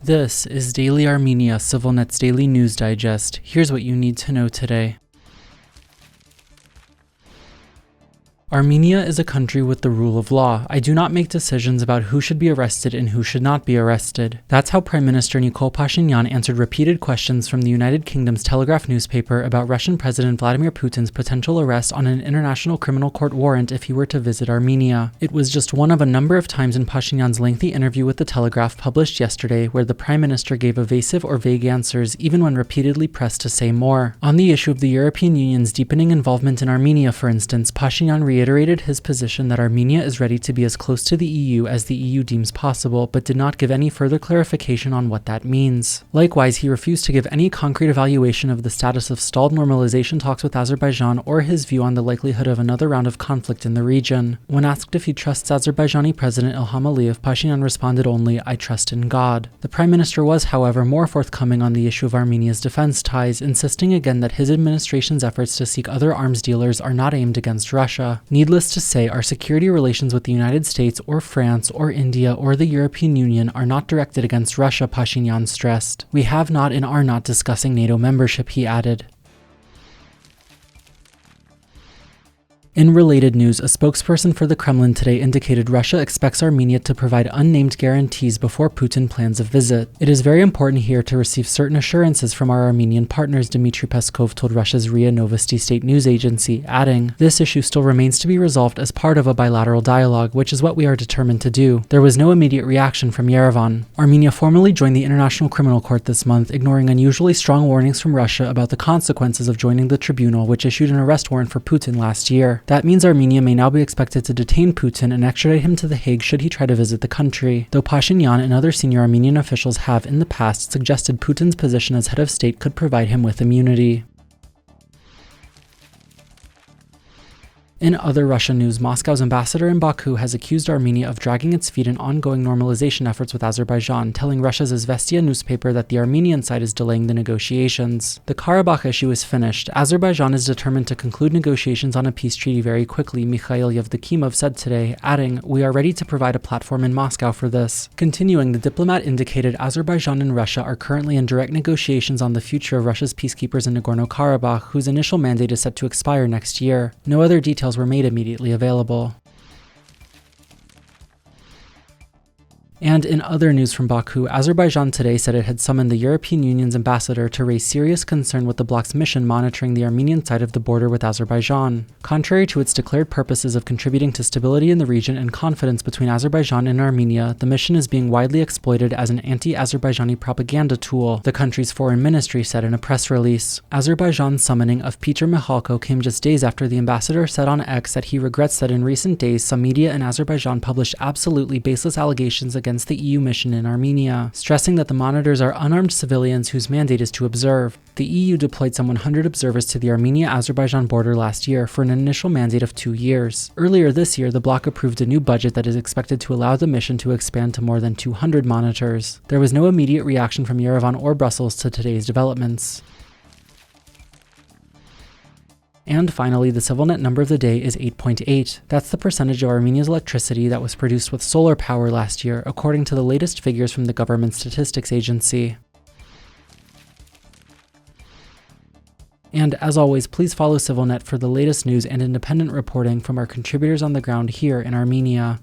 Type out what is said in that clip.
This is Daily Armenia, CivilNet's daily news digest. Here's what you need to know today. Armenia is a country with the rule of law. I do not make decisions about who should be arrested and who should not be arrested. That's how Prime Minister Nikol Pashinyan answered repeated questions from the United Kingdom's Telegraph newspaper about Russian President Vladimir Putin's potential arrest on an international criminal court warrant if he were to visit Armenia. It was just one of a number of times in Pashinyan's lengthy interview with the Telegraph published yesterday where the Prime Minister gave evasive or vague answers even when repeatedly pressed to say more. On the issue of the European Union's deepening involvement in Armenia, for instance, Pashinyan reiterated his position that Armenia is ready to be as close to the EU as the EU deems possible, but did not give any further clarification on what that means. Likewise, he refused to give any concrete evaluation of the status of stalled normalization talks with Azerbaijan or his view on the likelihood of another round of conflict in the region. When asked if he trusts Azerbaijani President Ilham Aliyev, Pashinyan responded only, "I trust in God." The Prime Minister was, however, more forthcoming on the issue of Armenia's defense ties, insisting again that his administration's efforts to seek other arms dealers are not aimed against Russia. Needless to say, our security relations with the United States or France or India or the European Union are not directed against Russia, Pashinyan stressed. We have not and are not discussing NATO membership, he added. In related news, a spokesperson for the Kremlin today indicated Russia expects Armenia to provide unnamed guarantees before Putin plans a visit. It is very important here to receive certain assurances from our Armenian partners, Dmitry Peskov told Russia's RIA Novosti state news agency, adding, "This issue still remains to be resolved as part of a bilateral dialogue, which is what we are determined to do." There was no immediate reaction from Yerevan. Armenia formally joined the International Criminal Court this month, ignoring unusually strong warnings from Russia about the consequences of joining the tribunal, which issued an arrest warrant for Putin last year. That means Armenia may now be expected to detain Putin and extradite him to The Hague should he try to visit the country, though Pashinyan and other senior Armenian officials have, in the past, suggested Putin's position as head of state could provide him with immunity. In other Russian news, Moscow's ambassador in Baku has accused Armenia of dragging its feet in ongoing normalization efforts with Azerbaijan, telling Russia's Izvestia newspaper that the Armenian side is delaying the negotiations. The Karabakh issue is finished. Azerbaijan is determined to conclude negotiations on a peace treaty very quickly, Mikhail Yevdokimov said today, adding, "We are ready to provide a platform in Moscow for this." Continuing, the diplomat indicated Azerbaijan and Russia are currently in direct negotiations on the future of Russia's peacekeepers in Nagorno-Karabakh, whose initial mandate is set to expire next year. No other details were made immediately available. And in other news from Baku, Azerbaijan today said it had summoned the European Union's ambassador to raise serious concern with the bloc's mission monitoring the Armenian side of the border with Azerbaijan. Contrary to its declared purposes of contributing to stability in the region and confidence between Azerbaijan and Armenia, the mission is being widely exploited as an anti-Azerbaijani propaganda tool, the country's foreign ministry said in a press release. Azerbaijan's summoning of Peter Mikhalko came just days after the ambassador said on X that he regrets that in recent days some media in Azerbaijan published absolutely baseless allegations against the EU mission in Armenia, stressing that the monitors are unarmed civilians whose mandate is to observe. The EU deployed some 100 observers to the Armenia-Azerbaijan border last year for an initial mandate of 2 years. Earlier this year, the bloc approved a new budget that is expected to allow the mission to expand to more than 200 monitors. There was no immediate reaction from Yerevan or Brussels to today's developments. And finally, the CivilNet number of the day is 8.8. That's the percentage of Armenia's electricity that was produced with solar power last year, according to the latest figures from the government statistics agency. And as always, please follow CivilNet for the latest news and independent reporting from our contributors on the ground here in Armenia.